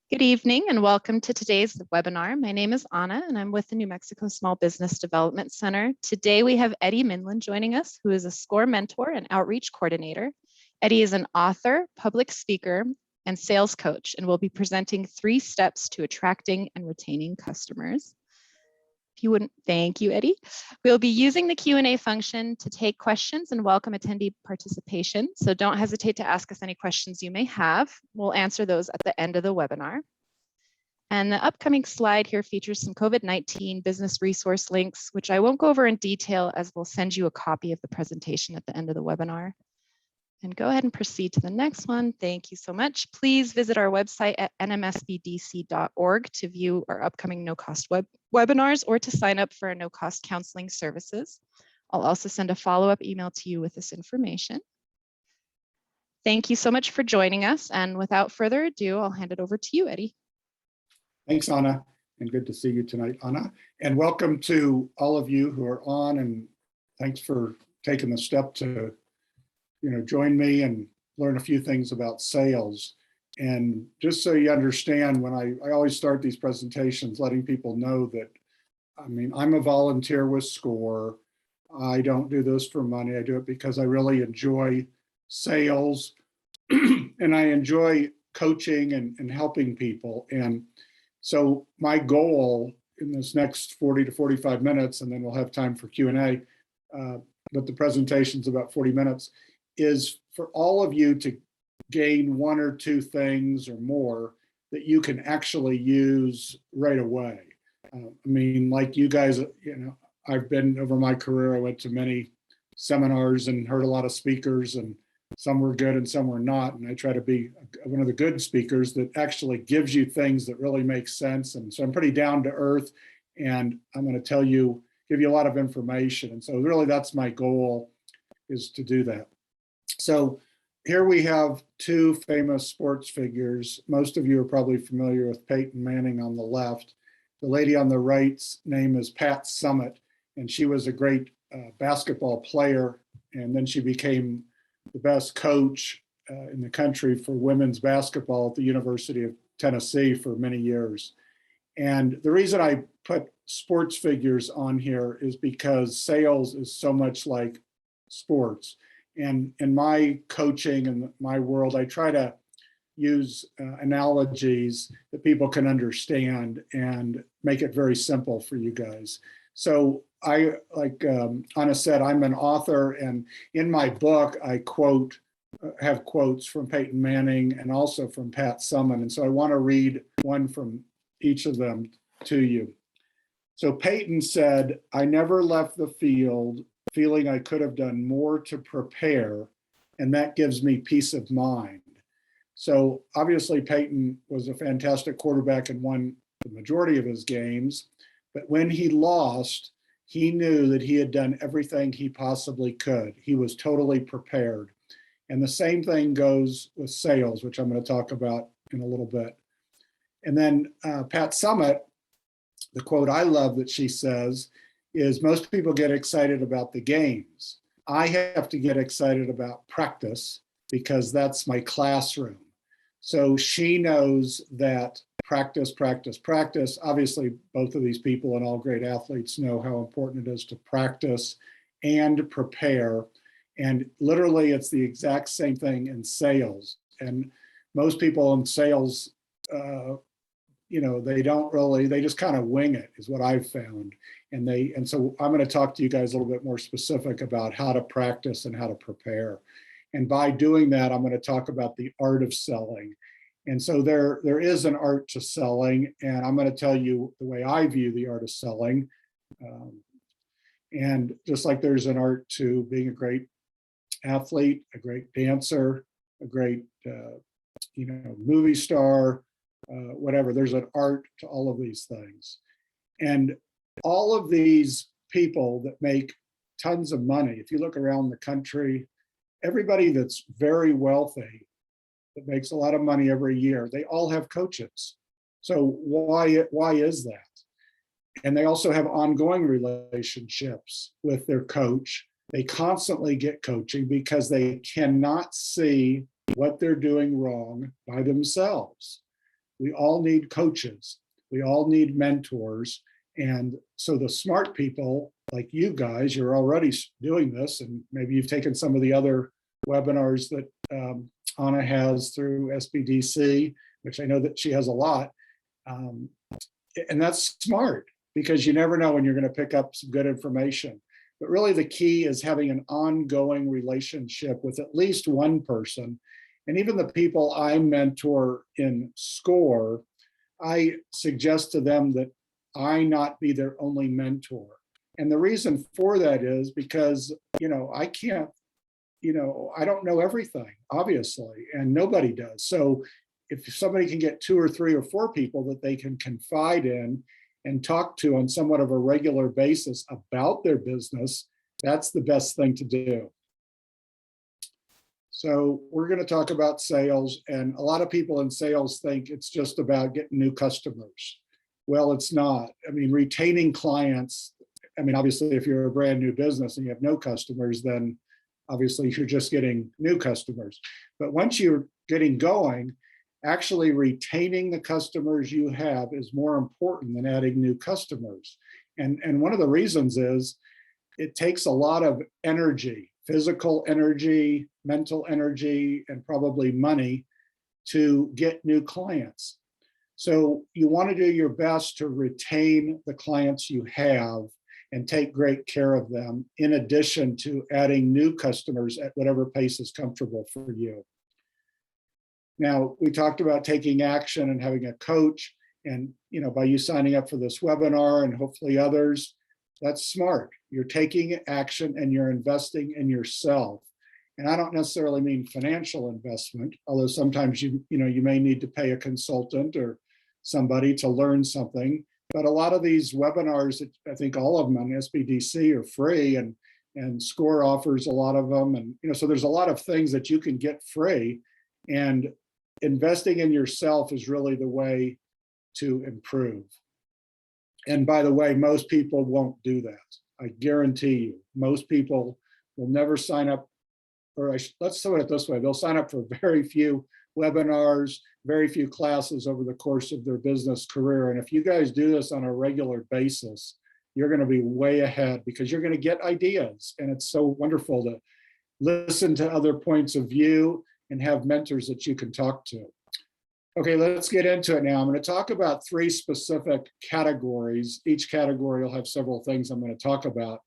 Good evening and welcome to today's webinar. My name is Anna and I'm with the New Mexico Small Business Development Center. Today we have Eddy Mindlin joining us, who is a SCORE mentor and outreach coordinator. Eddy is an author, public speaker, and sales coach, and will be presenting 3 steps to attracting and retaining customers. If you wouldn't, thank you, Eddy. We'll be using the Q&A function to take questions and welcome attendee participation. So don't hesitate to ask us any questions you may have. We'll answer those at the end of the webinar. And the upcoming slide here features some COVID-19 business resource links, which I won't go over in detail, as we'll send you a copy of the presentation at the end of the webinar. And go ahead and proceed to the next one. Thank you so much. Please visit our website at nmsbdc.org to view our upcoming no-cost webinars or to sign up for our no-cost counseling services. I'll also send a follow-up email to you with this information. Thank you so much for joining us. And without further ado, I'll hand it over to you, Eddy. Thanks, Anna, and good to see you tonight, Anna. And welcome to all of you who are on, and thanks for taking the step to join me and learn a few things about sales. And just so you understand, when I always start these presentations letting people know that, I'm a volunteer with SCORE. I don't do this for money. I do it because I really enjoy sales and I enjoy coaching and helping people. And so my goal in this next 40 to 45 minutes, and then we'll have time for Q&A, but the presentation's about 40 minutes, is for all of you to gain 1 or 2 things or more that you can actually use right away. Like you guys, I've been, over my career, I went to many seminars and heard a lot of speakers, and some were good and some were not. And I try to be one of the good speakers that actually gives you things that really make sense. And so I'm pretty down to earth, and I'm going to give you a lot of information. And so really that's my goal, is to do that. So here we have 2 famous sports figures. Most of you are probably familiar with Peyton Manning on the left. The lady on the right's name is Pat Summitt, and she was a great basketball player, and then she became the best coach in the country for women's basketball at the University of Tennessee for many years. And the reason I put sports figures on here is because sales is so much like sports. And in my coaching and my world, I try to use analogies that people can understand and make it very simple for you guys. So like Anna said, I'm an author, and in my book, I have quotes from Peyton Manning and also from Pat Summitt. And so I want to read one from each of them to you. So Peyton said, "I never left the field feeling I could have done more to prepare, and that gives me peace of mind." So obviously Peyton was a fantastic quarterback and won the majority of his games, but when he lost, he knew that he had done everything he possibly could. He was totally prepared. And the same thing goes with sales, which I'm going to talk about in a little bit. And then Pat Summitt, the quote I love that she says is, "Most people get excited about the games. I have to get excited about practice because that's my classroom." So she knows that practice, practice, practice. Obviously, both of these people and all great athletes know how important it is to practice and prepare. And literally, it's the exact same thing in sales. And most people in sales, they just kind of wing it, is what I've found. And so I'm going to talk to you guys a little bit more specific about how to practice and how to prepare. And by doing that, I'm going to talk about the art of selling. And so there is an art to selling, and I'm going to tell you the way I view the art of selling. And just like there's an art to being a great athlete, a great dancer, a great movie star, whatever, there's an art to all of these things. And all of these people that make tons of money, if you look around the country, everybody that's very wealthy, that makes a lot of money every year, they all have coaches. So why is that? And they also have ongoing relationships with their coach. They constantly get coaching because they cannot see what they're doing wrong by themselves. We all need coaches. We all need mentors. And so the smart people like you guys, you're already doing this, and maybe you've taken some of the other webinars that Anna has through SBDC, which I know that she has a lot. And that's smart, because you never know when you're going to pick up some good information. But really the key is having an ongoing relationship with at least one person. And even the people I mentor in SCORE, I suggest to them that I not be their only mentor. And the reason for that is because, I can't, I don't know everything, obviously, and nobody does. So if somebody can get 2 or 3 or 4 people that they can confide in and talk to on somewhat of a regular basis about their business, that's the best thing to do. So we're going to talk about sales, and a lot of people in sales think it's just about getting new customers. Well, it's not. I mean, retaining clients, obviously, if you're a brand new business and you have no customers, then obviously you're just getting new customers. But once you're getting going, actually retaining the customers you have is more important than adding new customers. And one of the reasons is it takes a lot of energy, physical energy, mental energy, and probably money to get new clients. So you want to do your best to retain the clients you have and take great care of them, in addition to adding new customers at whatever pace is comfortable for you. Now, we talked about taking action and having a coach, and by you signing up for this webinar and hopefully others, that's smart. You're taking action and you're investing in yourself. And I don't necessarily mean financial investment, although sometimes you may need to pay a consultant or somebody to learn something. But a lot of these webinars, I think all of them on SBDC are free, and SCORE offers a lot of them. And so there's a lot of things that you can get free, and investing in yourself is really the way to improve. And by the way, most people won't do that. I guarantee you, most people will never sign up, or let's put it this way, they'll sign up for very few webinars, very few classes over the course of their business career. And if you guys do this on a regular basis, you're going to be way ahead, because you're going to get ideas. And it's so wonderful to listen to other points of view and have mentors that you can talk to. Okay, let's get into it now. I'm going to talk about 3 specific categories. Each category will have several things I'm going to talk about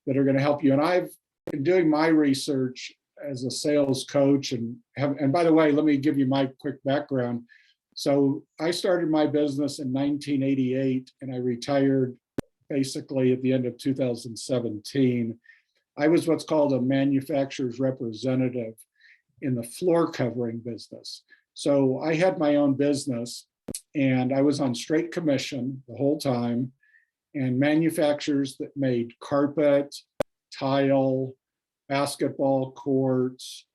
that are going to help you. And I've been doing my research as a sales coach, and by the way, let me give you my quick background. So I started my business in 1988, and I retired basically at the end of 2017. I was what's called a manufacturer's representative in the floor covering business. So I had my own business, and I was on straight commission the whole time, and manufacturers that made carpet, tile, basketball courts,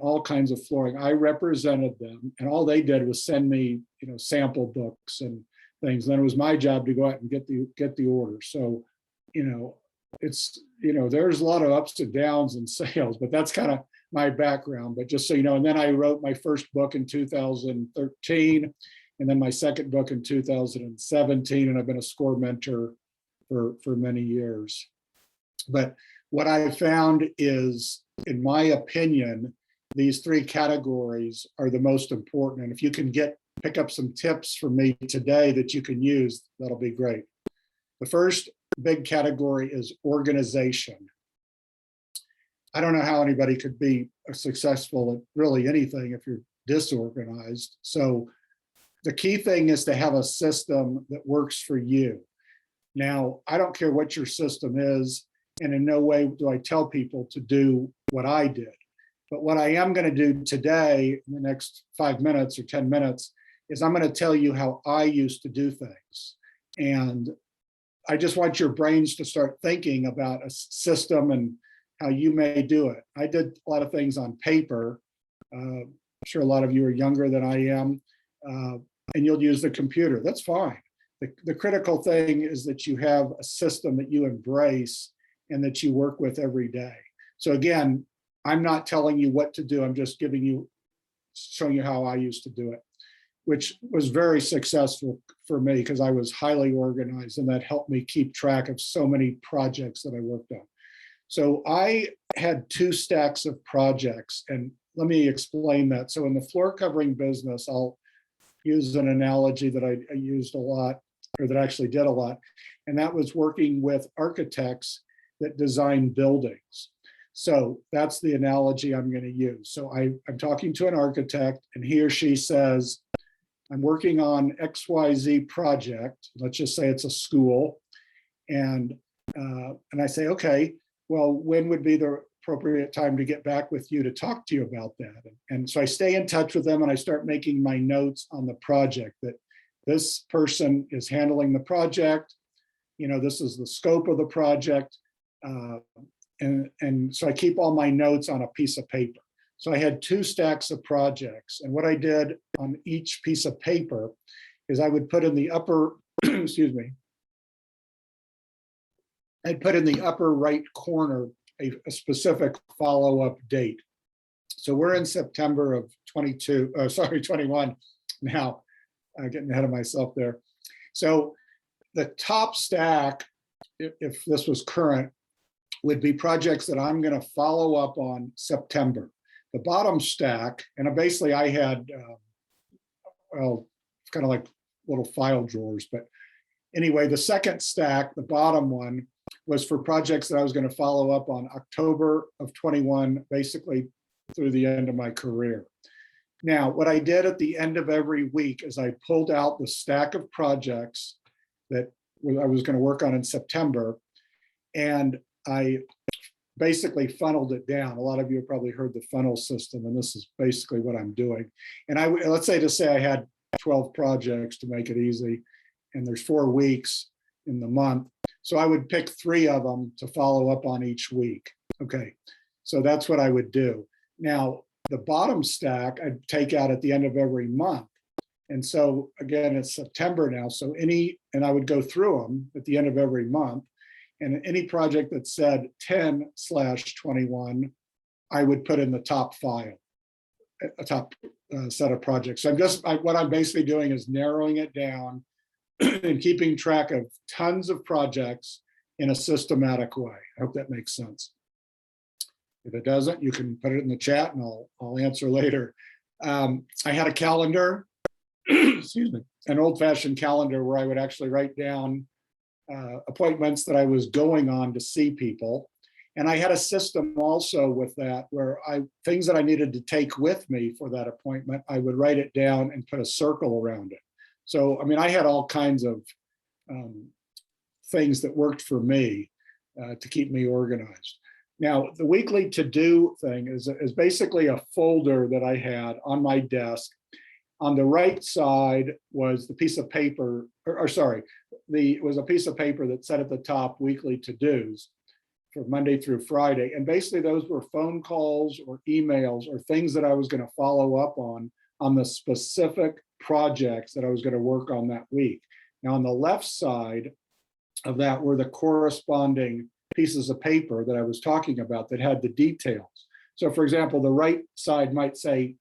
all kinds of flooring. I represented them, and all they did was send me, sample books and things. Then it was my job to go out and get the order. So, it's, there's a lot of ups and downs in sales, but that's kind of my background. But just so you know, and then I wrote my first book in 2013, and then my second book in 2017, and I've been a SCORE mentor for many years. But what I found is, in my opinion, these 3 categories are the most important. And if you can pick up some tips from me today that you can use, that'll be great. The first big category is organization. I don't know how anybody could be successful at really anything if you're disorganized. So the key thing is to have a system that works for you. Now, I don't care what your system is, and in no way do I tell people to do what I did. But what I am going to do today, in the next 5 minutes or 10 minutes, is I'm going to tell you how I used to do things. And I just want your brains to start thinking about a system and how you may do it. I did a lot of things on paper. I'm sure a lot of you are younger than I am, and you'll use the computer. That's fine. The critical thing is that you have a system that you embrace and that you work with every day. So again, I'm not telling you what to do. I'm just showing you how I used to do it. which was very successful for me because I was highly organized, and that helped me keep track of so many projects that I worked on. So I had 2 stacks of projects, and let me explain that. So in the floor covering business, I'll use an analogy that I used a lot, or that I actually did a lot, and that was working with architects that design buildings. So that's the analogy I'm going to use. So I'm talking to an architect, and he or she says, I'm working on XYZ project. Let's just say it's a school. And I say, okay, well, when would be the appropriate time to get back with you to talk to you about that? And so I stay in touch with them, and I start making my notes on the project, that this person is handling the project. This is the scope of the project. And so I keep all my notes on a piece of paper. So I had 2 stacks of projects. And what I did on each piece of paper is I would put in the upper, excuse me, I'd put in the upper right corner a specific follow-up date. So we're in September of 21 now, getting ahead of myself there. So the top stack, if this was current, would be projects that I'm going to follow up on September. The bottom stack, and basically I had, well, it's kind of like little file drawers, but anyway, the second stack, the bottom one, was for projects that I was going to follow up on October of 21, basically through the end of my career. Now, what I did at the end of every week is I pulled out the stack of projects that I was going to work on in September, and I basically funneled it down. A lot of you have probably heard the funnel system, and this is basically what I'm doing. And let's say I had 12 projects to make it easy, and there's 4 weeks in the month. So I would pick 3 of them to follow up on each week. Okay, so that's what I would do. Now, the bottom stack I'd take out at the end of every month. And so again, it's September now. So and I would go through them at the end of every month. And any project that said 10/21, I would put in the top file, a top set of projects. So what I'm basically doing is narrowing it down and keeping track of tons of projects in a systematic way. I hope that makes sense. If it doesn't, you can put it in the chat and I'll answer later. I had a calendar, excuse me, an old-fashioned calendar where I would actually write down appointments that I was going on to see people. And I had a system also with that where things that I needed to take with me for that appointment, I would write it down and put a circle around it. So, I mean, I had all kinds of things that worked for me to keep me organized. Now, the weekly to-do thing is basically a folder that I had on my desk. On the right side was the piece of paper, it was a piece of paper that said at the top weekly to-dos for Monday through Friday. And basically those were phone calls or emails or things that I was going to follow up on the specific projects that I was going to work on that week. Now, on the left side of that were the corresponding pieces of paper that I was talking about that had the details. So for example, the right side might say,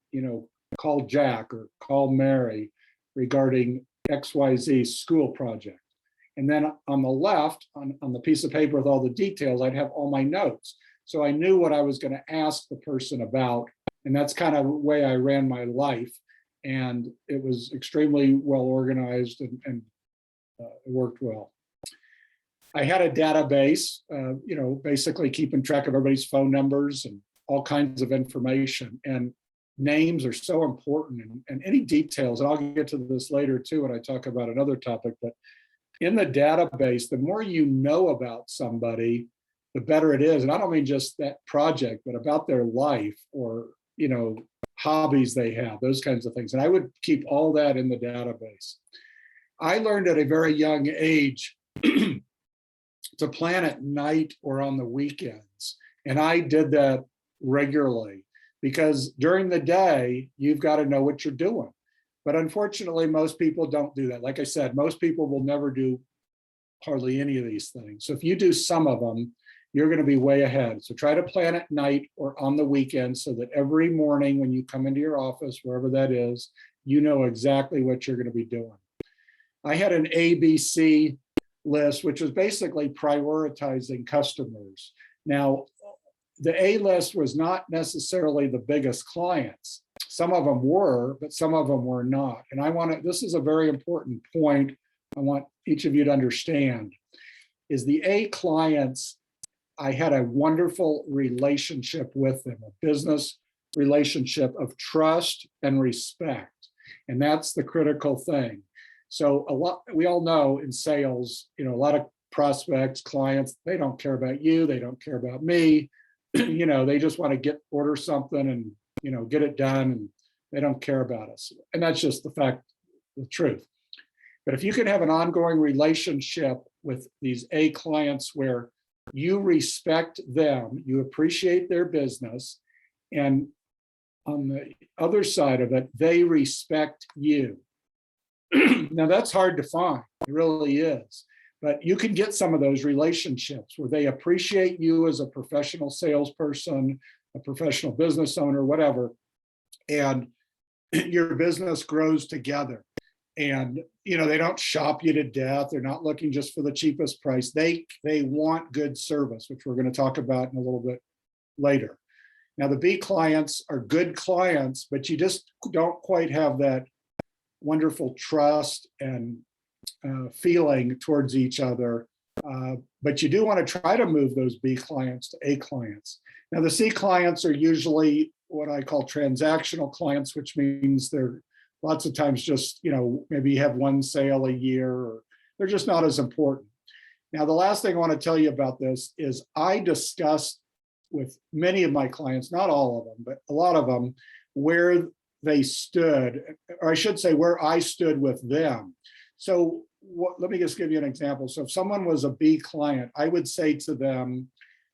call Jack or call Mary regarding XYZ school project. And then on the left, on the piece of paper with all the details, I'd have all my notes. So I knew what I was going to ask the person about. And that's kind of the way I ran my life. And it was extremely well organized and it worked well. I had a database, basically keeping track of everybody's phone numbers and all kinds of information. And names are so important, and any details, and I'll get to this later too when I talk about another topic, but in the database, the more you know about somebody, the better it is. And I don't mean just that project, but about their life or, hobbies they have, those kinds of things. And I would keep all that in the database. I learned at a very young age to plan at night or on the weekends. And I did that regularly because during the day, you've got to know what you're doing. But unfortunately, most people don't do that. Like I said, most people will never do hardly any of these things. So if you do some of them, you're going to be way ahead. So try to plan at night or on the weekend so that every morning when you come into your office, wherever that is, you know exactly what you're going to be doing. I had an ABC list, which was basically prioritizing customers. Now, the A list was not necessarily the biggest clients. Some of them were, but some of them were not. And this is a very important point I want each of you to understand, is the A clients, I had a wonderful relationship with them, a business relationship of trust and respect. And that's the critical thing. So we all know in sales, a lot of prospects, clients, they don't care about you, they don't care about me. They just want to order something and get it done, and they don't care about us. And that's just the truth. But if you can have an ongoing relationship with these A clients where you respect them, you appreciate their business, and on the other side of it, they respect you. Now that's hard to find, it really is. But you can get some of those relationships where they appreciate you as a professional salesperson, a professional business owner, whatever, and your business grows together. And they don't shop you to death. They're not looking just for the cheapest price. They want good service, which we're going to talk about in a little bit later. Now, the B clients are good clients, but you just don't quite have that wonderful trust and feeling towards each other. But you do want to try to move those B clients to A clients. Now, the C clients are usually what I call transactional clients, which means they're lots of times just, maybe you have one sale a year, or they're just not as important. Now, the last thing I want to tell you about this is I discussed with many of my clients, not all of them, but a lot of them, where they stood, or I should say where I stood with them. So let me just give you an example. So if someone was a B client, I would say to them,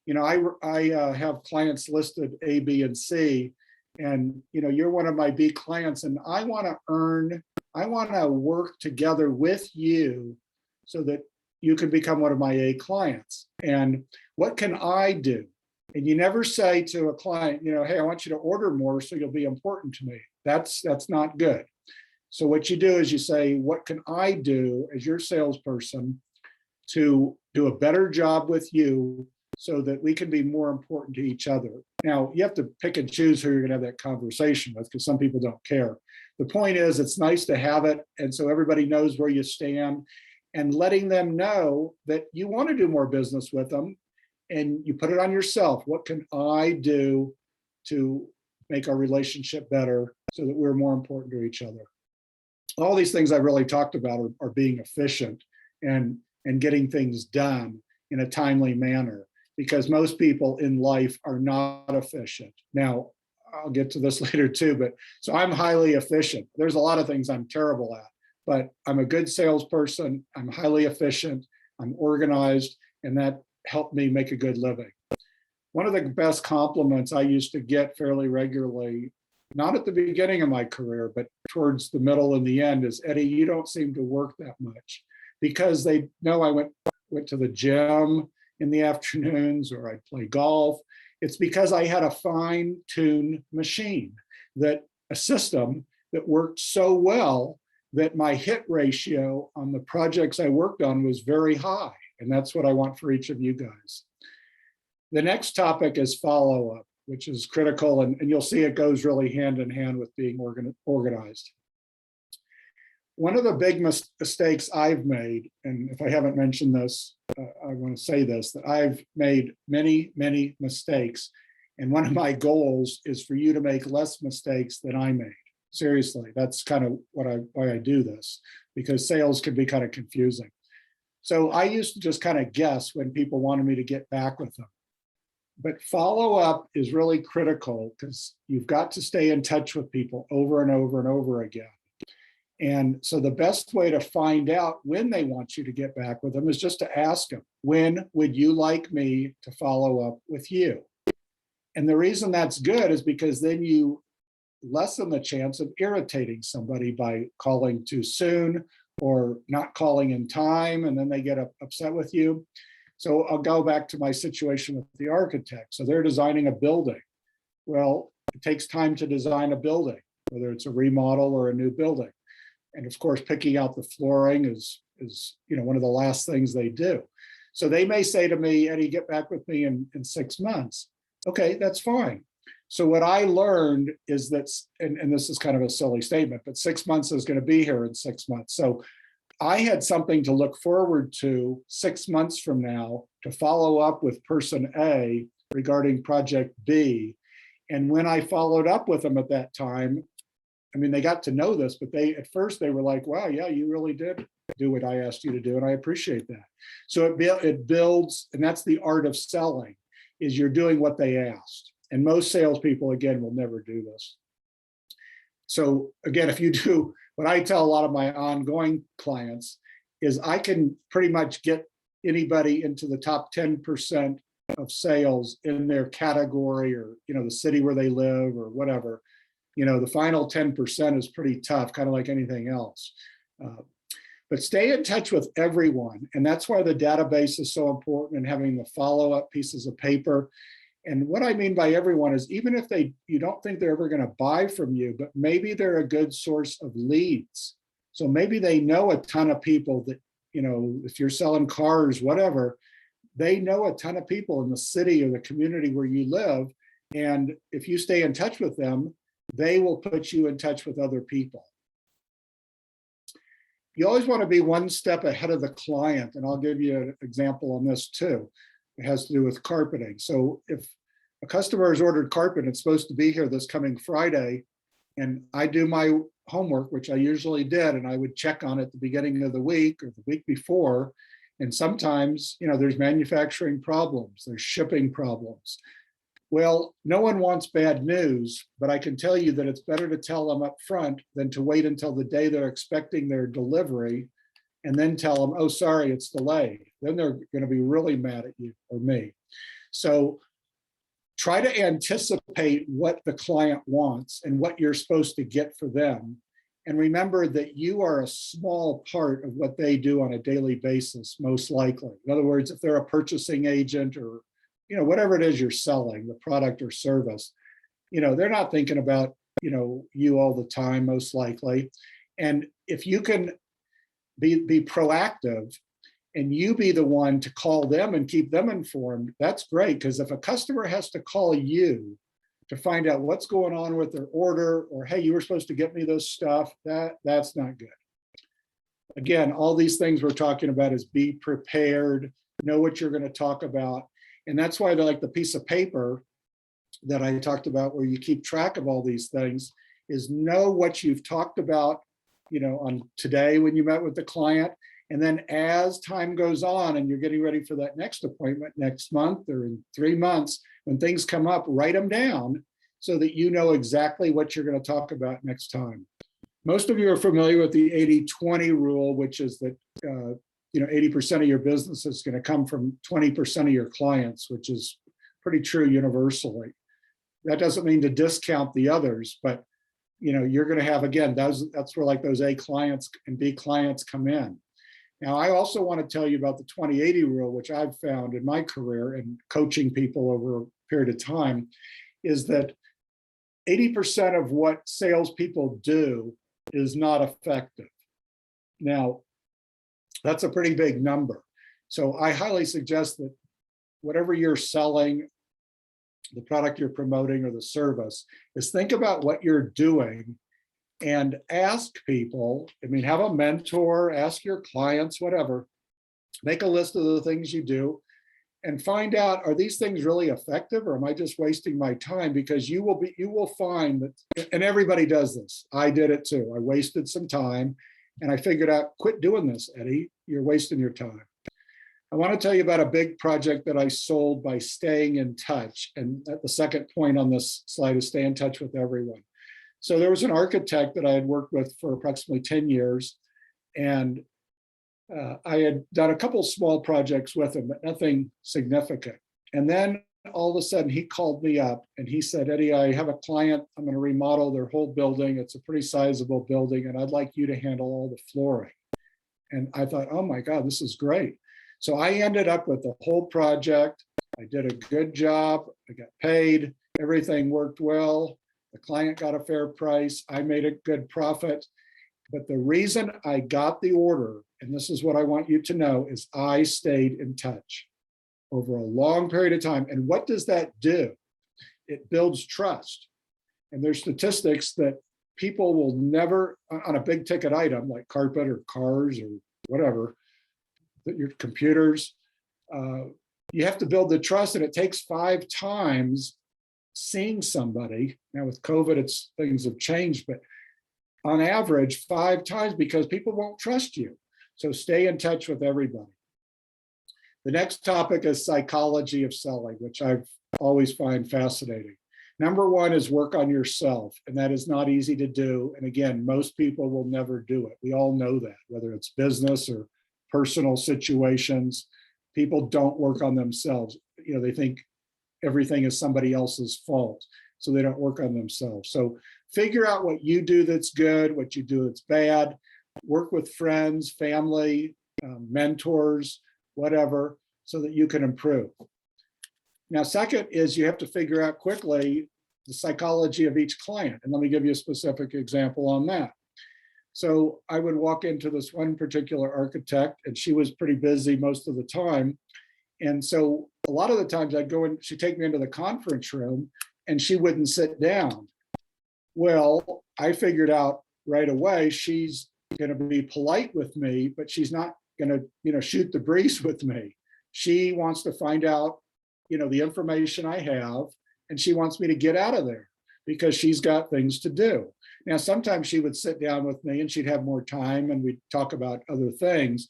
I have clients listed A, B, and C, and you're one of my B clients, and I want to work together with you so that you can become one of my A clients. And what can I do? And you never say to a client, hey, I want you to order more so you'll be important to me. That's not good. So what you do is you say, what can I do as your salesperson to do a better job with you so that we can be more important to each other? Now, you have to pick and choose who you're going to have that conversation with, because some people don't care. The point is, it's nice to have it, and so everybody knows where you stand, and letting them know that you want to do more business with them, and you put it on yourself. What can I do to make our relationship better so that we're more important to each other? All these things I really talked about are being efficient and getting things done in a timely manner, because most people in life are not efficient. Now, I'll get to this later too, but so I'm highly efficient. There's a lot of things I'm terrible at, but I'm a good salesperson. I'm highly efficient. I'm organized, and that helped me make a good living. One of the best compliments I used to get fairly regularly, not at the beginning of my career, but towards the middle and the end, is, Eddie, you don't seem to work that much, because they know I went to the gym in the afternoons, or I'd play golf. It's because I had a fine-tuned machine, a system that worked so well that my hit ratio on the projects I worked on was very high. And that's what I want for each of you guys. The next topic is follow-up, which is critical, and you'll see it goes really hand in hand with being organized. One of the big mistakes I've made, and if I haven't mentioned this, I want to say this, that I've made many, many mistakes. And one of my goals is for you to make less mistakes than I made. Seriously, that's kind of why I do this, because sales can be kind of confusing. So I used to just kind of guess when people wanted me to get back with them. But follow-up is really critical, because you've got to stay in touch with people over and over and over again. And so the best way to find out when they want you to get back with them is just to ask them, when would you like me to follow up with you? And the reason that's good is because then you lessen the chance of irritating somebody by calling too soon or not calling in time, and then they get upset with you. So I'll go back to my situation with the architect. So they're designing a building. Well, it takes time to design a building. whether it's a remodel or a new building. And of course, picking out the flooring is one of the last things they do. So they may say to me, Eddie, get back with me in 6 months. Okay, that's fine. So what I learned is that, and this is kind of a silly statement, but 6 months is going to be here in 6 months. So I had something to look forward to 6 months from now to follow up with person A regarding project B. And when I followed up with them at that time, I mean, they got to know this, but at first they were like, wow, yeah, you really did do what I asked you to do. And I appreciate that. So it builds, and that's the art of selling, is you're doing what they asked. And most salespeople, again, will never do this. So again, if you do what I tell a lot of my ongoing clients is I can pretty much get anybody into the top 10% of sales in their category or, the city where they live or whatever. The final 10% is pretty tough, kind of like anything else. But stay in touch with everyone. And that's why the database is so important and having the follow-up pieces of paper. And what I mean by everyone is even if you don't think they're ever going to buy from you, but maybe they're a good source of leads. So maybe they know a ton of people that, if you're selling cars, whatever, they know a ton of people in the city or the community where you live. And if you stay in touch with them, they will put you in touch with other people. You always want to be one step ahead of the client. And I'll give you an example on this too. It has to do with carpeting. So if a customer has ordered carpet, and it's supposed to be here this coming Friday, and I do my homework, which I usually did, and I would check on it at the beginning of the week or the week before. And sometimes, there's manufacturing problems, there's shipping problems. Well, no one wants bad news, but I can tell you that it's better to tell them up front than to wait until the day they're expecting their delivery and then tell them, oh, sorry, it's delayed. Then they're going to be really mad at you or me. So try to anticipate what the client wants and what you're supposed to get for them. And remember that you are a small part of what they do on a daily basis, most likely. In other words, if they're a purchasing agent or whatever it is you're selling, the product or service, they're not thinking about, you all the time, most likely. And if you can be proactive and you be the one to call them and keep them informed, that's great. Because if a customer has to call you to find out what's going on with their order or, hey, you were supposed to get me this stuff, that's not good. Again, all these things we're talking about is be prepared, know what you're going to talk about. And that's why like the piece of paper that I talked about where you keep track of all these things is know what you've talked about, on today when you met with the client. And then as time goes on and you're getting ready for that next appointment next month or in 3 months, when things come up, write them down so that you know exactly what you're going to talk about next time. Most of you are familiar with the 80-20 rule, which is that 80% of your business is going to come from 20% of your clients, which is pretty true universally. That doesn't mean to discount the others, but you're going to have, again, that's where like those A clients and B clients come in. Now, I also want to tell you about the 20-80 rule, which I've found in my career and coaching people over a period of time, is that 80% of what salespeople do is not effective. Now, that's a pretty big number. So I highly suggest that whatever you're selling, the product you're promoting or the service, is think about what you're doing and ask people, have a mentor, ask your clients, whatever, make a list of the things you do and find out, are these things really effective or am I just wasting my time? Because you will find that, and everybody does this. I did it too. I wasted some time and I figured out, quit doing this, Eddie, you're wasting your time. I want to tell you about a big project that I sold by staying in touch. And the second point on this slide is stay in touch with everyone. So there was an architect that I had worked with for approximately 10 years. And I had done a couple small projects with him, but nothing significant. And then all of a sudden he called me up and he said, Eddie, I have a client, I'm going to remodel their whole building. It's a pretty sizable building and I'd like you to handle all the flooring. And I thought, oh my God, this is great. So I ended up with the whole project. I did a good job. I got paid. Everything worked well. the client got a fair price, I made a good profit. But the reason I got the order, and this is what I want you to know, is I stayed in touch over a long period of time. And what does that do? It builds trust. And there's statistics that people will never, on a big ticket item like carpet or cars or whatever, your computers, you have to build the trust, and it takes 5 times seeing somebody. Now with COVID, things have changed, but on average 5 times, because people won't trust you. So stay in touch with everybody. The next topic is psychology of selling, which I've always find fascinating. Number 1 is work on yourself, and that is not easy to do. And again, most people will never do it. We all know that, whether it's business or personal situations, people don't work on themselves. They think everything is somebody else's fault, so they don't work on themselves. So figure out what you do that's good, what you do that's bad. Work with friends, family, mentors, whatever, so that you can improve. Now, second is you have to figure out quickly the psychology of each client. And let me give you a specific example on that. So I would walk into this one particular architect, and she was pretty busy most of the time. And so a lot of the times I'd go in, she'd take me into the conference room, and she wouldn't sit down. Well, I figured out right away, she's going to be polite with me, but she's not going to, shoot the breeze with me. She wants to find out, the information I have, and she wants me to get out of there because she's got things to do. Now, sometimes she would sit down with me and she'd have more time and we'd talk about other things,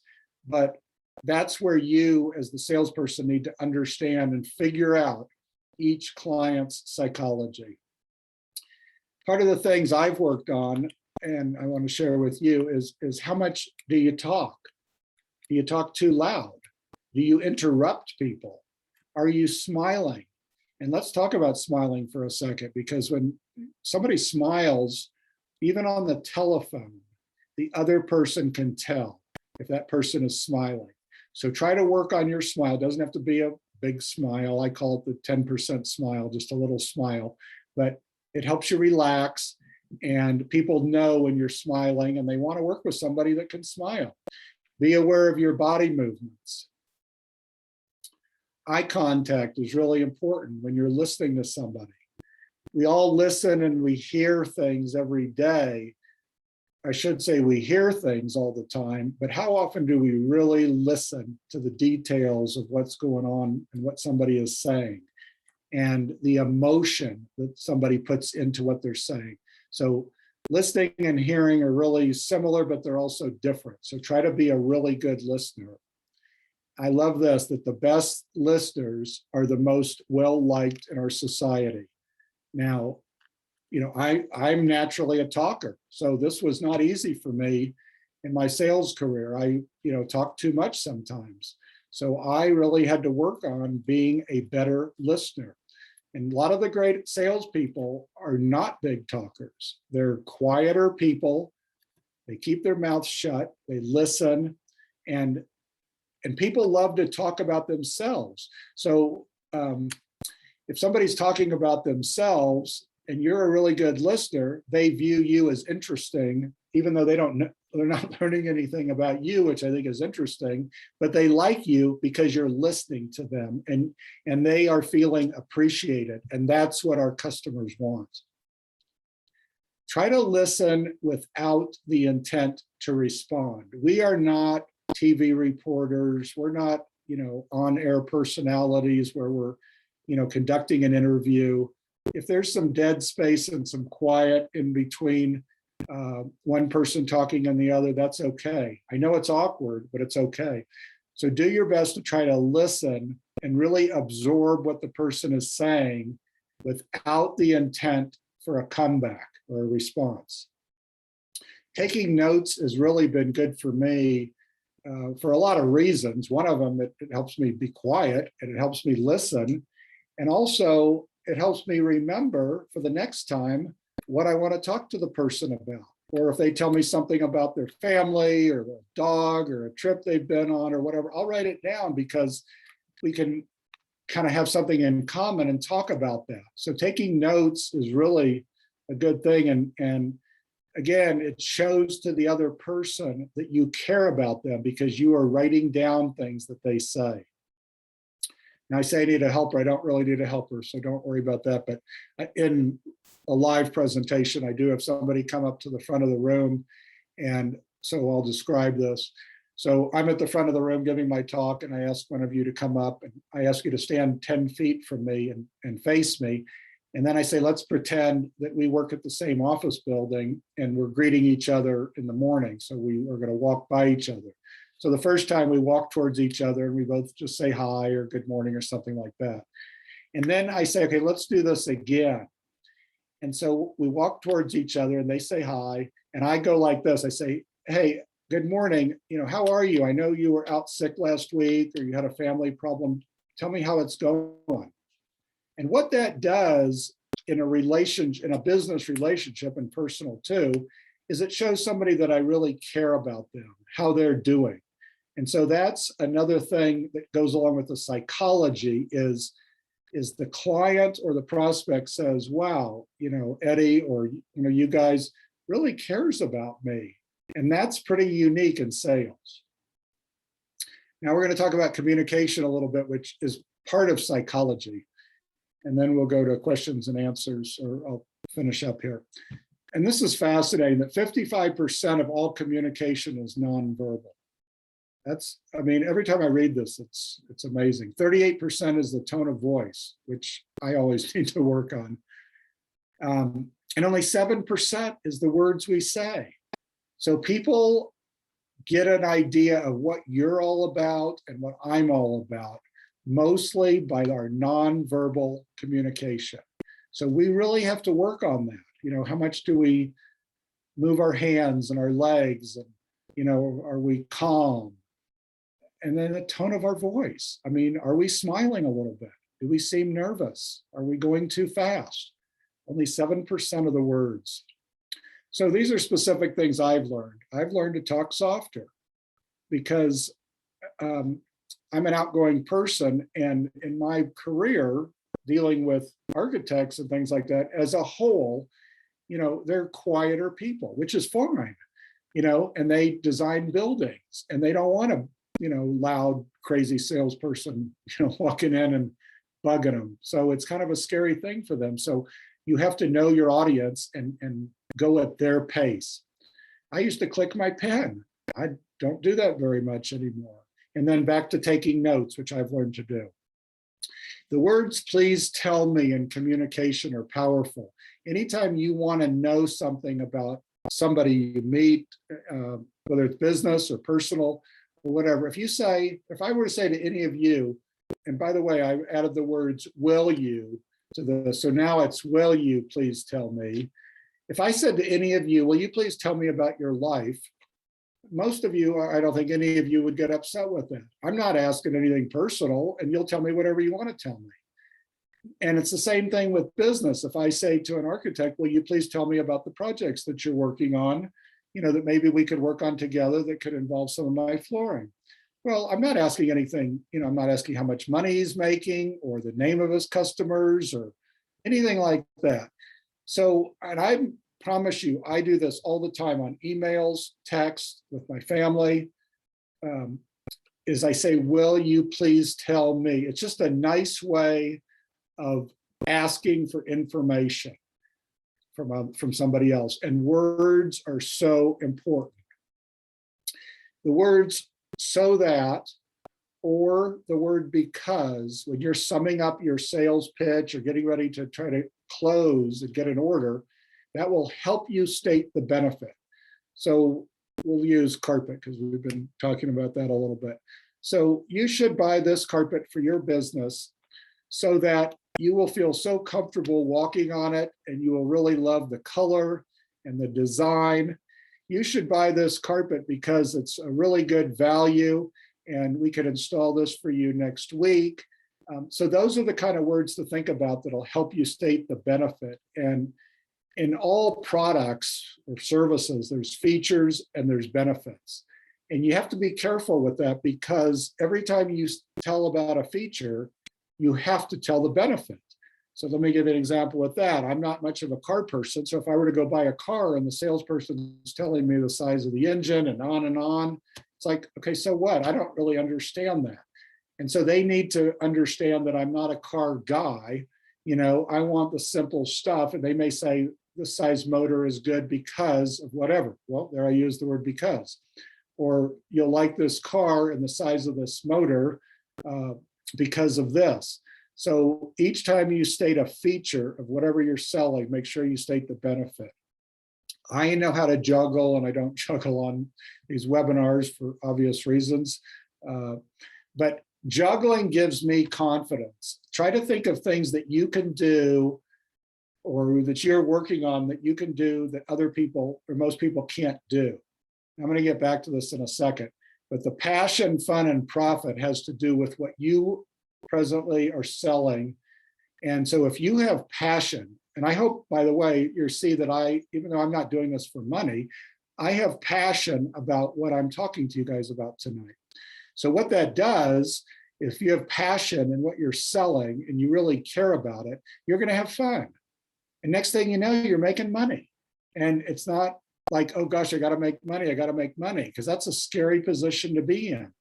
but that's where you as the salesperson need to understand and figure out each client's psychology. Part of the things I've worked on, and I want to share with you, is how much do you talk? Do you talk too loud? Do you interrupt people? Are you smiling? And let's talk about smiling for a second, because when somebody smiles, even on the telephone, the other person can tell if that person is smiling. So try to work on your smile. It doesn't have to be a big smile. I call it the 10% smile, just a little smile, but it helps you relax, and people know when you're smiling and they want to work with somebody that can smile. Be aware of your body movements. Eye contact is really important when you're listening to somebody. We all listen and we hear things every day. I should say we hear things all the time, but how often do we really listen to the details of what's going on and what somebody is saying and the emotion that somebody puts into what they're saying? So listening and hearing are really similar, but they're also different. So try to be a really good listener. I love this, that the best listeners are the most well-liked in our society. Now, I'm naturally a talker, so this was not easy for me in my sales career. I, talk too much sometimes. So I really had to work on being a better listener. And a lot of the great salespeople are not big talkers. They're quieter people. They keep their mouths shut. They listen, and people love to talk about themselves. So if somebody's talking about themselves and you're a really good listener, they view you as interesting, even though they're not learning anything about you, which I think is interesting, but they like you because you're listening to them and they are feeling appreciated. And that's what our customers want. Try to listen without the intent to respond. We are not TV reporters. We're not, on-air personalities where we're, conducting an interview. If there's some dead space and some quiet in between one person talking and the other, that's okay. I know it's awkward, but it's okay. So do your best to try to listen and really absorb what the person is saying without the intent for a comeback or a response. Taking notes has really been good for me for a lot of reasons. One of them, it helps me be quiet and it helps me listen. And also it helps me remember for the next time what I want to talk to the person about. Or if they tell me something about their family or a dog or a trip they've been on or whatever, I'll write it down because we can kind of have something in common and talk about that. So taking notes is really a good thing. And again, it shows to the other person that you care about them because you are writing down things that they say. Now I say I need a helper, I don't really need a helper, so don't worry about that. But in a live presentation, I do have somebody come up to the front of the room, and so I'll describe this. So I'm at the front of the room giving my talk, and I ask one of you to come up, and I ask you to stand 10 feet from me and face me. And then I say, let's pretend that we work at the same office building and we're greeting each other in the morning. So we are going to walk by each other. So the first time we walk towards each other and we both just say hi or good morning or something like that. And then I say, okay, let's do this again. And so we walk towards each other and they say hi. And I go like this. I say, hey, good morning. You know, how are you? I know you were out sick last week or you had a family problem. Tell me how it's going. And what that does in a relationship, in a business relationship and personal too, is it shows somebody that I really care about them, how they're doing. And so that's another thing that goes along with the psychology is the client or the prospect says, wow, you know, Eddie, or, you know, you guys really cares about me. And that's pretty unique in sales. Now we're going to talk about communication a little bit, which is part of psychology. And then we'll go to questions and answers, or I'll finish up here. And this is fascinating that 55% of all communication is nonverbal. That's, I mean, every time I read this, it's amazing. 38% is the tone of voice, which I always need to work on. And only 7% is the words we say. So people get an idea of what you're all about and what I'm all about, mostly by our nonverbal communication. So we really have to work on that. You know, how much do we move our hands and our legs? And, you know, are we calm? And then the tone of our voice. I mean, are we smiling a little bit? Do we seem nervous? Are we going too fast? Only 7% of the words. So these are specific things I've learned. I've learned to talk softer because I'm an outgoing person, and in my career, dealing with architects and things like that, as a whole, you know, they're quieter people, which is fine, you know, and they design buildings and they don't want to, you know, loud, crazy salesperson, you know, walking in and bugging them. So it's kind of a scary thing for them. So you have to know your audience and go at their pace. I used to click my pen. I don't do that very much anymore. And then back to taking notes, which I've learned to do. The words "please tell me" in communication are powerful. Anytime you want to know something about somebody you meet, whether it's business or personal or whatever, if I were to say to any of you, and by the way, I added the words "will you" to this, so now it's "will you please tell me." If I said to any of you, "will you please tell me about your life?" most of you, I don't think any of you would get upset with that. I'm not asking anything personal, and you'll tell me whatever you want to tell me. And it's the same thing with business. If I say to an architect, "will you please tell me about the projects that you're working on, you know, that maybe we could work on together that could involve some of my flooring?" Well, I'm not asking anything, you know, I'm not asking how much money he's making or the name of his customers or anything like that. So, and I promise you, I do this all the time on emails, text, with my family, is I say, "will you please tell me?" It's just a nice way of asking for information from somebody else. And words are so important. The words "so that" or the word "because," when you're summing up your sales pitch or getting ready to try to close and get an order, that will help you state the benefit. So we'll use carpet because we've been talking about that a little bit. So you should buy this carpet for your business so that you will feel so comfortable walking on it and you will really love the color and the design. You should buy this carpet because it's a really good value and we could install this for you next week. So those are the kind of words to think about that'll help you state the benefit. And in all products or services, there's features and there's benefits. And you have to be careful with that because every time you tell about a feature, you have to tell the benefit. So let me give you an example with that. I'm not much of a car person. So if I were to go buy a car and the salesperson is telling me the size of the engine and on, it's like, okay, so what? I don't really understand that. And so they need to understand that I'm not a car guy. I want the simple stuff. And they may say the size motor is good because of whatever. Well, there I use the word because. Or you'll like this car and the size of this motor because of this. So each time you state a feature of whatever you're selling, make sure you state the benefit. I know how to juggle, and I don't juggle on these webinars for obvious reasons. But juggling gives me confidence. Try to think of things that you can do or that you're working on that you can do that other people or most people can't do. I'm going to get back to this in a second, but the passion, fun, and profit has to do with what you presently are selling. And so if you have passion, and I hope, by the way, you see that even though I'm not doing this for money, I have passion about what I'm talking to you guys about tonight. So what that does, if you have passion in what you're selling and you really care about it, you're going to have fun. And next thing you know, you're making money. And it's not like, oh gosh, I got to make money, because that's a scary position to be in.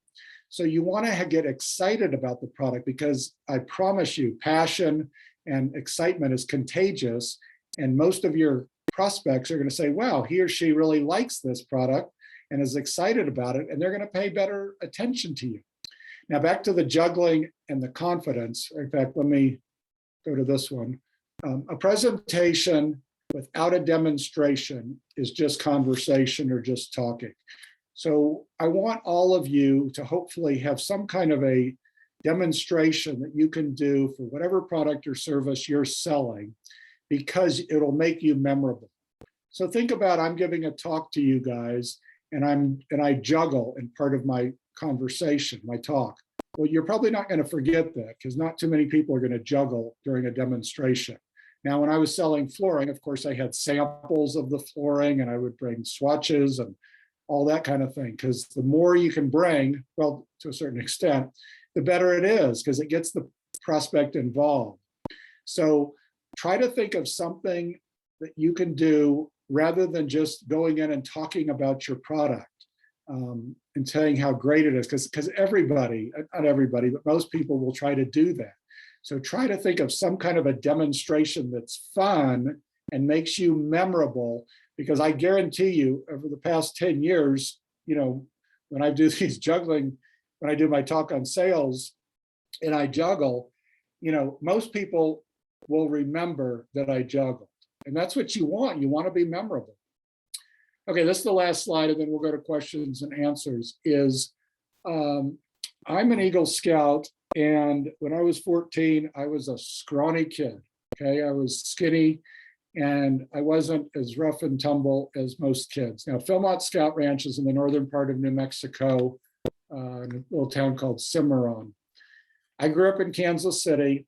So you want to get excited about the product, because I promise you, passion and excitement is contagious. And most of your prospects are going to say, wow, he or she really likes this product and is excited about it, and they're going to pay better attention to you. Now back to the juggling and the confidence. In fact, let me go to this one. A presentation without a demonstration is just conversation or just talking. So I want all of you to hopefully have some kind of a demonstration that you can do for whatever product or service you're selling, because it'll make you memorable. So think about, I'm giving a talk to you guys, and I juggle in part of my conversation, my talk. Well, you're probably not going to forget that, because not too many people are going to juggle during a demonstration. Now, when I was selling flooring, of course, I had samples of the flooring, and I would bring swatches and all that kind of thing, because the more you can bring, well, to a certain extent, the better it is, because it gets the prospect involved. So try to think of something that you can do rather than just going in and talking about your product and saying how great it is, because everybody, not everybody, but most people will try to do that. So try to think of some kind of a demonstration that's fun and makes you memorable, because I guarantee you, over the past 10 years, when I do these juggling, when I do my talk on sales and I juggle, most people will remember that I juggled. And that's what you want. You want to be memorable. Okay, this is the last slide, and then we'll go to questions and answers. I'm an Eagle Scout, and when I was 14, I was a scrawny kid. Okay, I was skinny, and I wasn't as rough and tumble as most kids. Now, Philmont Scout Ranch is in the northern part of New Mexico, in a little town called Cimarron. I grew up in Kansas City.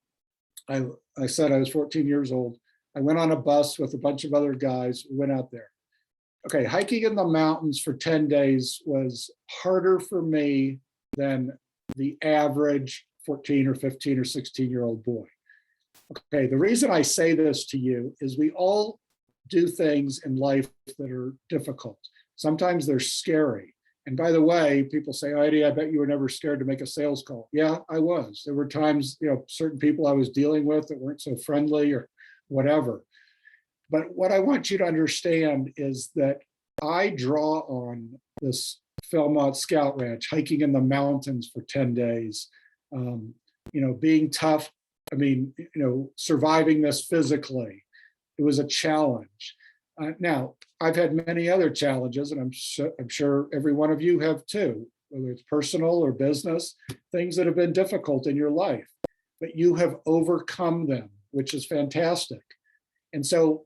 I said I was 14 years old. I went on a bus with a bunch of other guys. We went out there. Okay, hiking in the mountains for 10 days was harder for me than the average 14 or 15 or 16-year-old boy. Okay, the reason I say this to you is we all do things in life that are difficult. Sometimes they're scary. And by the way, people say, oh, Eddy, I bet you were never scared to make a sales call. Yeah, I was. There were times, certain people I was dealing with that weren't so friendly or whatever. But what I want you to understand is that I draw on this Philmont Scout Ranch, hiking in the mountains for 10 days, being tough. I mean, surviving this physically, it was a challenge. Now, I've had many other challenges, and I'm sure every one of you have too, whether it's personal or business, things that have been difficult in your life, but you have overcome them, which is fantastic. And so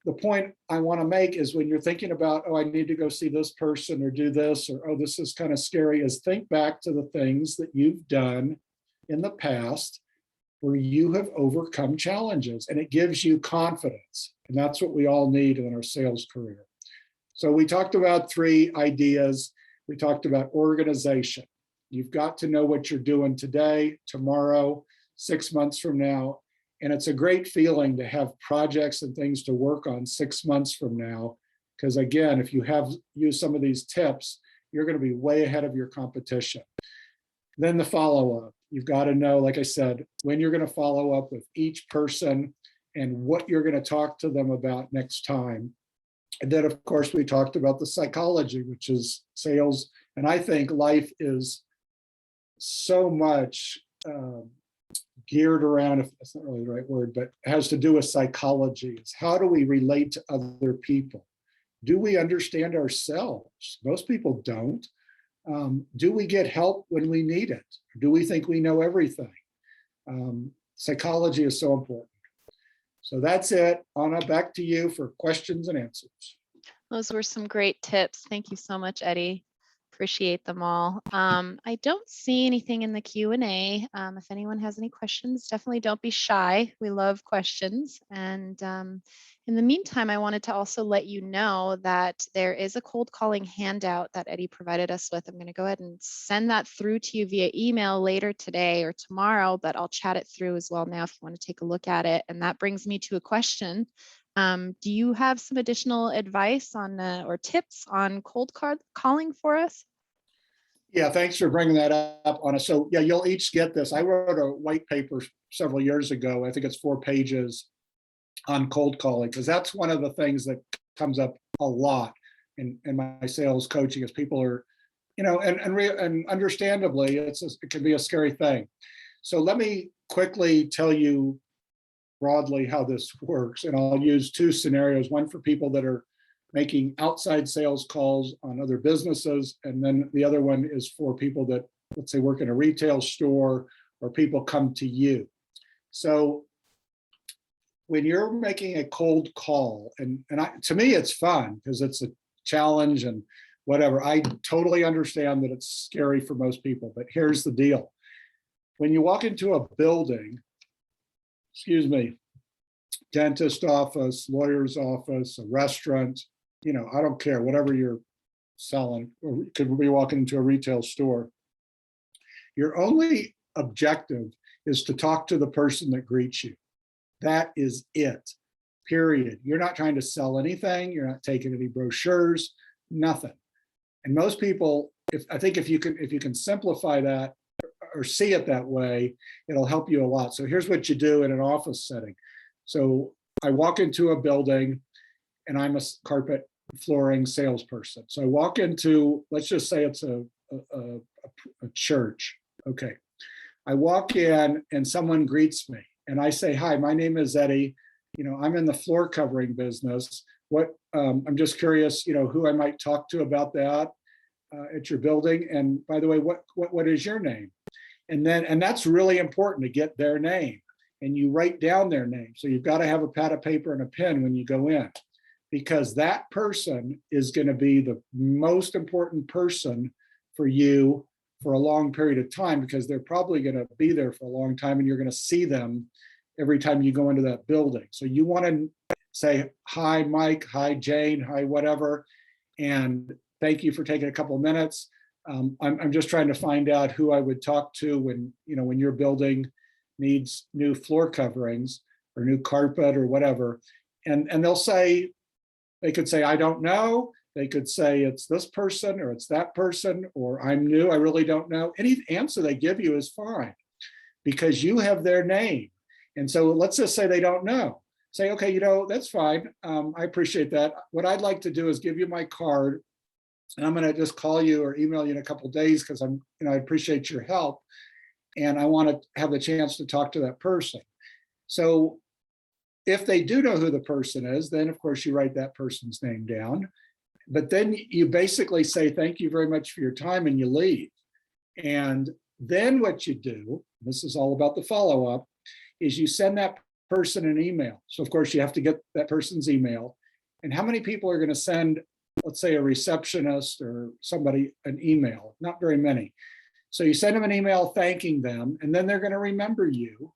the point I want to make is, when you're thinking about, oh, I need to go see this person or do this, or, oh, this is kind of scary, is think back to the things that you've done in the past where you have overcome challenges, and it gives you confidence. And that's what we all need in our sales career. So we talked about 3 ideas. We talked about organization. You've got to know what you're doing today, tomorrow, 6 months from now, And it's a great feeling to have projects and things to work on 6 months from now. Because again, if you have used some of these tips, you're going to be way ahead of your competition. Then the follow-up. You've got to know, like I said, when you're going to follow up with each person and what you're going to talk to them about next time. And then, of course, we talked about the psychology, which is sales. And I think life is so much geared around, if that's not really the right word, but it has to do with psychology. It's how do we relate to other people? Do we understand ourselves? Most people don't. Do we get help when we need it? Do we think we know everything? Psychology is so important. So that's it. Anna, back to you for questions and answers. Those were some great tips. Thank you so much, Eddy. Appreciate them all. I don't see anything in the Q&A. If anyone has any questions, definitely don't be shy. We love questions. And in the meantime, I wanted to also let you know that there is a cold calling handout that Eddy provided us with. I'm going to go ahead and send that through to you via email later today or tomorrow, but I'll chat it through as well now if you want to take a look at it. And that brings me to a question. Do you have some additional advice on or tips on cold calling for us? Yeah, thanks for bringing that up, Anna. So yeah, you'll each get this. I wrote a white paper several years ago. I think it's 4 pages on cold calling, because that's one of the things that comes up a lot in my sales coaching is people are, and understandably, it can be a scary thing. So let me quickly tell you broadly how this works. And I'll use 2 scenarios, one for people that are making outside sales calls on other businesses. And then the other one is for people that, let's say, work in a retail store or people come to you. So when you're making a cold call, to me, it's fun because it's a challenge and whatever. I totally understand that it's scary for most people, but here's the deal. When you walk into a building, dentist office, lawyer's office, a restaurant, I don't care, whatever you're selling, or could be walking into a retail store. Your only objective is to talk to the person that greets you. That is it, period. You're not trying to sell anything. You're not taking any brochures, nothing. And most people, if you can simplify that or see it that way, it'll help you a lot. So here's what you do in an office setting. So I walk into a building and I'm a carpet flooring salesperson. So I walk into, let's just say it's a church. Okay. I walk in and someone greets me and I say, hi, my name is Eddy. I'm in the floor covering business. I'm just curious, who I might talk to about that at your building. And by the way, what is your name? And that's really important to get their name. And you write down their name. So you've got to have a pad of paper and a pen when you go in, because that person is going to be the most important person for you for a long period of time, because they're probably going to be there for a long time and you're going to see them every time you go into that building. So you want to say, hi, Mike, hi, Jane, hi, whatever. And thank you for taking a couple of minutes. I'm just trying to find out who I would talk to when your building needs new floor coverings or new carpet or whatever. And they could say, I don't know. They could say it's this person or it's that person, or I'm new, I really don't know. Any answer they give you is fine because you have their name. And so let's just say they don't know. Say, okay, that's fine. I appreciate that. What I'd like to do is give you my card, and I'm going to just call you or email you in a couple of days because I appreciate your help. And I want to have the chance to talk to that person. So if they do know who the person is, then of course you write that person's name down. But then you basically say, thank you very much for your time, and you leave. And then what you do, this is all about the follow-up, is you send that person an email. So of course you have to get that person's email. And how many people are going to send, let's say, a receptionist or somebody an email? Not very many. So you send them an email thanking them, and then they're going to remember you.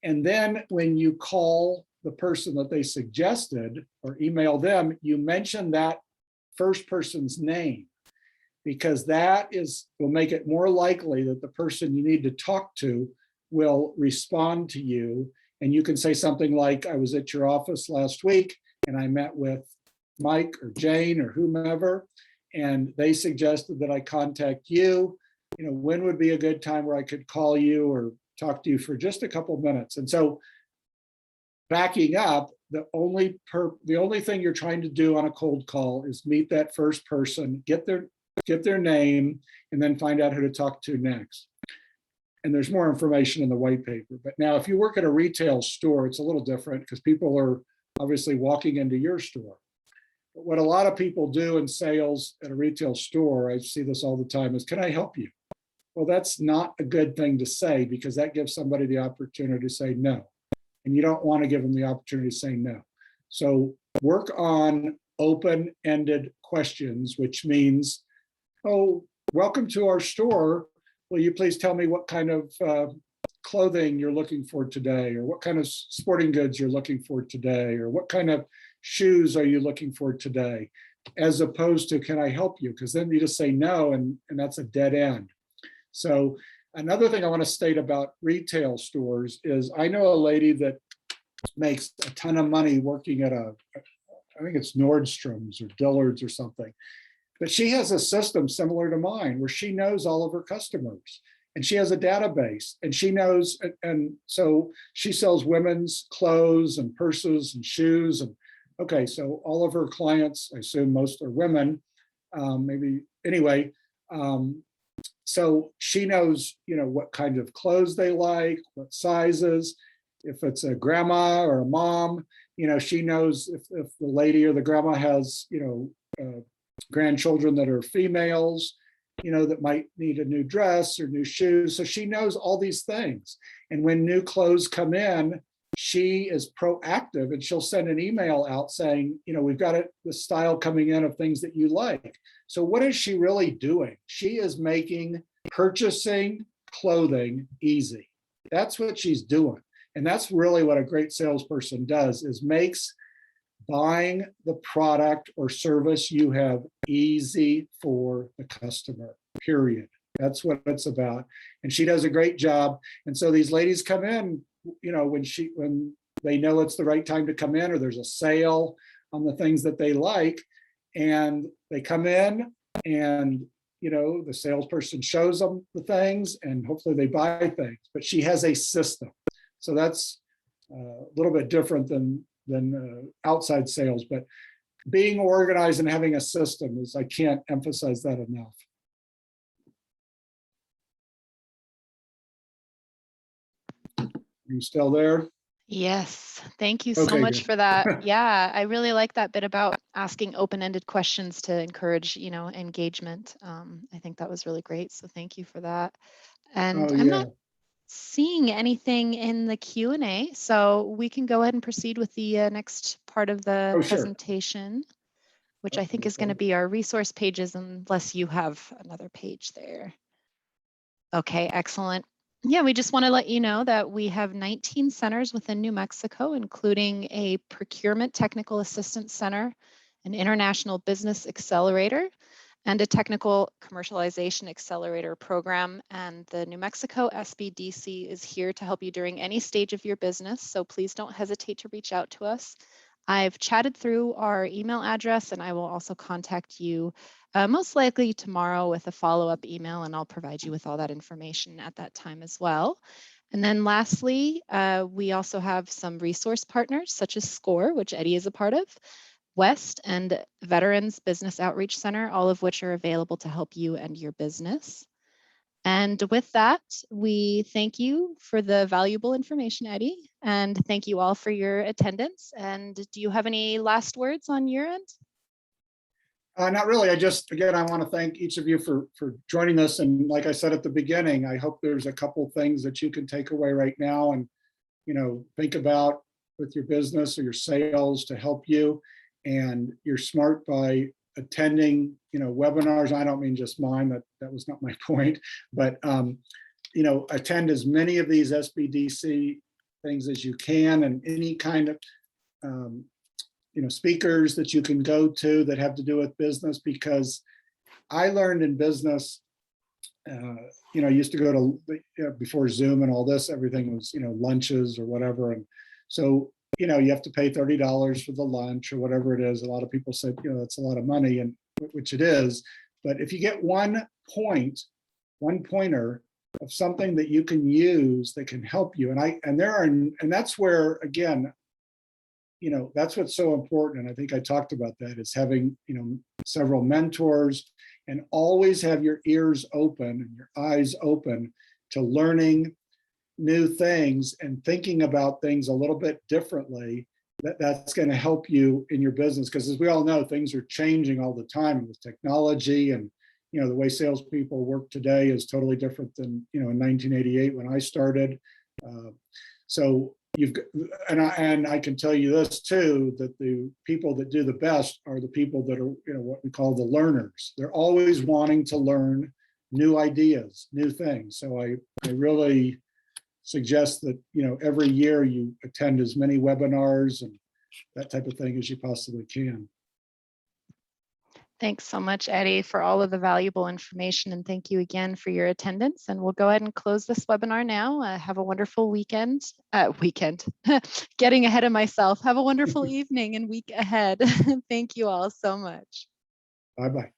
And then when you call the person that they suggested or email them, you mention that first person's name, because that will make it more likely that the person you need to talk to will respond to you And you can say something like, I was at your office last week and I met with Mike or Jane or whomever, and they suggested that I contact you. When would be a good time where I could call you or talk to you for just a couple of minutes? And so backing up, the only thing you're trying to do on a cold call is meet that first person, get their name, and then find out who to talk to next. And there's more information in the white paper. But now if you work at a retail store, it's a little different because people are obviously walking into your store. But what a lot of people do in sales at a retail store, I see this all the time, is, can I help you? Well, that's not a good thing to say, because that gives somebody the opportunity to say no. And you don't want to give them the opportunity to say no. So work on open-ended questions, which means, oh, welcome to our store. Will you please tell me what kind of clothing you're looking for today, or what kind of sporting goods you're looking for today, or what kind of shoes are you looking for today, as opposed to, can I help you? Because then you just say no, and that's a dead end. So another thing I want to state about retail stores is, I know a lady that makes a ton of money working at I think it's Nordstrom's or Dillard's or something. But she has a system similar to mine where she knows all of her customers, and she has a database, and she knows, and so she sells women's clothes and purses and shoes. And okay, so all of her clients, I assume most are women, maybe anyway. So she knows, what kind of clothes they like, what sizes. If it's a grandma or a mom, she knows if the lady or the grandma has, grandchildren that are females, that might need a new dress or new shoes. So she knows all these things. And when new clothes come in, she is proactive, and she'll send an email out saying, we've got the style coming in of things that you like. So what is she really doing? She is making purchasing clothing easy. That's what she's doing. And that's really what a great salesperson does, is makes buying the product or service you have easy for the customer, period. That's what it's about. And she does a great job. And so these ladies come in, when they know it's the right time to come in, or there's a sale on the things that they like, and they come in, and the salesperson shows them the things, and hopefully they buy things. But she has a system. So that's a little bit different than outside sales, but being organized and having a system is, I can't emphasize that enough. Are you still there? Yes, thank you so Okay, much good. for that. Yeah, I really like that bit about asking open-ended questions to encourage, engagement. I think that was really great. So thank you for that. And Oh, I'm yeah. not seeing anything in the Q&A, so we can go ahead and proceed with the next part of the Oh, sure. presentation, which I think is going to Okay. be our resource pages, unless you have another page there. Okay, excellent. Yeah, we just want to let you know that we have 19 centers within New Mexico, including a procurement technical assistance center, an international business accelerator, and a technical commercialization accelerator program. And the New Mexico SBDC is here to help you during any stage of your business. So please don't hesitate to reach out to us. I've chatted through our email address, and I will also contact you most likely tomorrow with a follow-up email, and I'll provide you with all that information at that time as well. And then lastly, we also have some resource partners such as SCORE, which Eddy is a part of, West, and Veterans Business Outreach Center, all of which are available to help you and your business. And with that, we thank you for the valuable information, Eddy, and thank you all for your attendance. And do you have any last words on your end? Not really. Again, I want to thank each of you for joining us. And like I said at the beginning, I hope there's a couple things that you can take away right now and, think about with your business or your sales to help you. And you're smart by attending, webinars. I don't mean just mine, that was not my point, but, attend as many of these SBDC things as you can, and any kind of, speakers that you can go to that have to do with business, because I learned in business I used to go to, before Zoom and all this, everything was, lunches or whatever. And so, you have to pay $30 for the lunch or whatever it is. A lot of people said, that's a lot of money, and which it is. But if you get one pointer of something that you can use that can help you, and that's where, again, that's what's so important. And I think I talked about that, is having, several mentors, and always have your ears open and your eyes open to learning new things and thinking about things a little bit differently. That's going to help you in your business, because as we all know, things are changing all the time with technology, and the way salespeople work today is totally different than in 1988 when I started. So and I can tell you this too, that the people that do the best are the people that are what we call the learners. They're always wanting to learn new ideas, new things. So I really suggest that every year you attend as many webinars and that type of thing as you possibly can. Thanks so much, Eddy, for all of the valuable information, and thank you again for your attendance. And we'll go ahead and close this webinar now. Have a wonderful weekend. Getting ahead of myself. Have a wonderful evening and week ahead. Thank you all so much. Bye-bye.